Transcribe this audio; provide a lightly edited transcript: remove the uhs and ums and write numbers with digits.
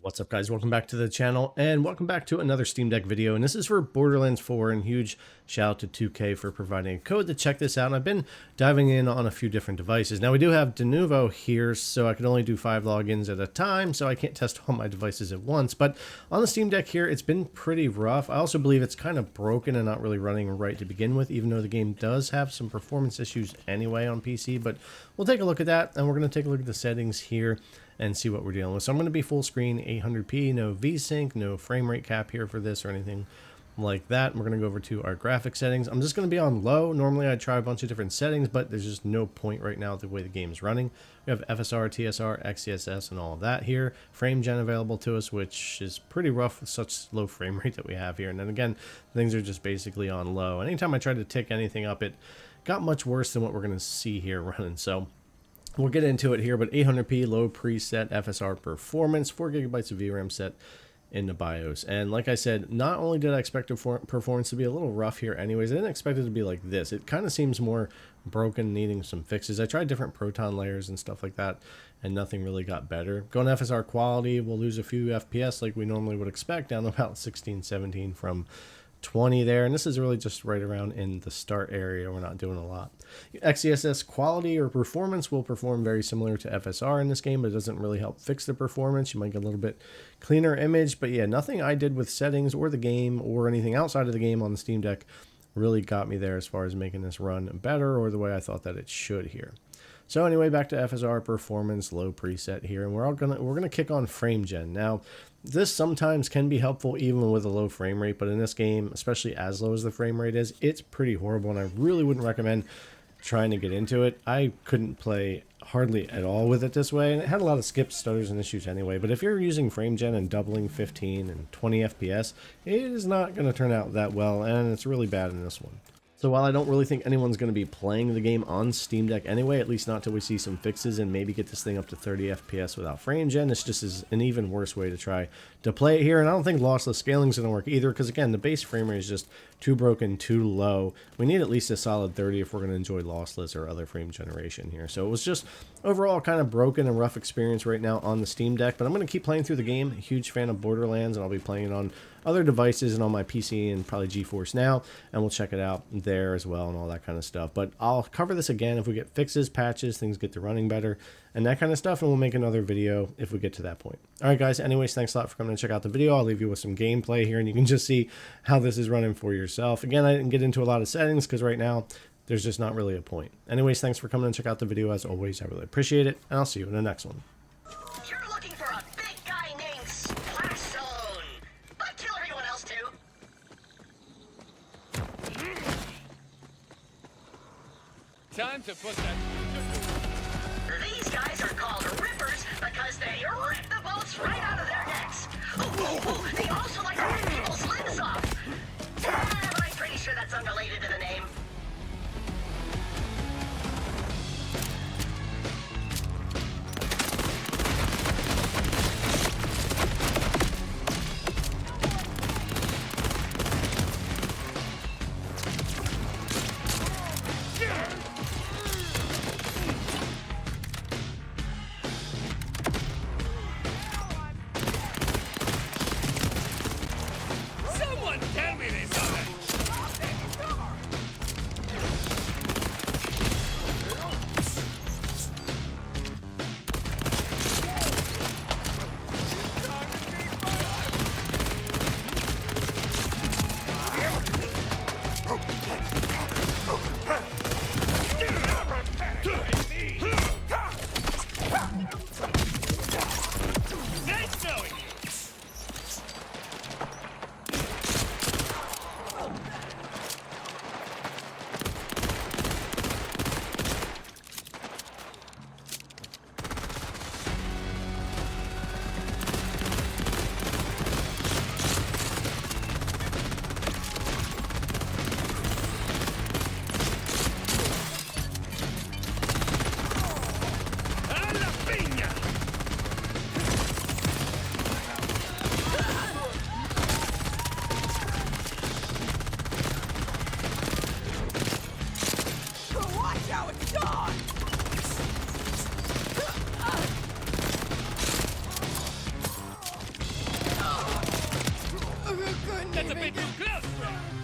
What's up, guys? Welcome back to the channel and welcome back to another Steam Deck video, and this is for Borderlands 4, and huge shout out to 2K for providing a code to check this out. And I've been diving in on a few different devices. Now we do have Lenovo here, so I can only do 5 logins at a time, so I can't test all my devices at once. But on the Steam Deck here, it's been pretty rough. I also believe it's kind of broken and not really running right to begin with, even though the game does have some performance issues anyway on PC. But we'll take a look at that, and we're going to take a look at the settings here and see what we're dealing with. So I'm going to be full screen 800p, no VSync, no frame rate cap here for this or anything like that. We're going to go over to our graphic settings. I'm just going to be on low. Normally I'd try a bunch of different settings, but there's just no point right now the way the game is running. We have FSR, TSR, XeSS, and all of that here. Frame gen available to us, which is pretty rough with such low frame rate that we have here. And then again, things are just basically on low. Anytime I tried to tick anything up, it got much worse than what we're going to see here running. So we'll get into it here, but 800p, low preset, FSR performance, 4 gigabytes of VRAM set in the BIOS. And like I said, not only did I expect performance to be a little rough here anyways, I didn't expect it to be like this. It kind of seems more broken, needing some fixes. I tried different proton layers and stuff like that, and nothing really got better. Going to FSR quality, we'll lose a few FPS like we normally would expect, down to about 16, 17 from 20 there, and this is really just right around in the start area. We're not doing a lot. XeSS quality or performance will perform very similar to FSR in this game, but it doesn't really help fix the performance. You might get a little bit cleaner image, but yeah, nothing I did with settings or the game or anything outside of the game on the Steam Deck really got me there as far as making this run better or the way I thought that it should here. So anyway, back to FSR performance, low preset here, and we're gonna kick on frame gen. Now, this sometimes can be helpful even with a low frame rate, but in this game, especially as low as the frame rate is, it's pretty horrible, and I really wouldn't recommend trying to get into it. I couldn't play hardly at all with it this way, and it had a lot of skips, stutters, and issues anyway. But if you're using frame gen and doubling 15 and 20 FPS, it is not going to turn out that well, and it's really bad in this one. So while I don't really think anyone's going to be playing the game on Steam Deck anyway, at least not till we see some fixes and maybe get this thing up to 30 FPS without frame gen, this just is an even worse way to try to play it here. And I don't think lossless scaling is going to work either, because again, the base frame rate is just too broken, too low. We need at least a solid 30 if we're going to enjoy lossless or other frame generation here. So it was just overall kind of broken and rough experience right now on the Steam Deck, but I'm going to keep playing through the game. A huge fan of Borderlands, and I'll be playing it on other devices and on my PC and probably GeForce Now, and we'll check it out there as well and all that kind of stuff. But I'll cover this again if we get fixes, patches, things get to running better, and that kind of stuff, and we'll make another video if we get to that point. All right, guys, anyways, thanks a lot for coming to check out the video. I'll leave you with some gameplay here, and you can just see how this is running for yourself. Again, I didn't get into a lot of settings because right now there's just not really a point. Anyways, thanks for coming and check out the video as always. I really appreciate it, and I'll see you in the next one. You're looking for a big guy named Splash Zone, but kill everyone else too. Time to put that. These guys are called rippers because they rip the bolts right out of their necks. Oh, they also like to rip people's limbs off. But I'm pretty sure that's unrelated to the name. Someone tell me this already. Nice knowing you. A la piña. Watch out, it's gone! That's a bit too close, friend.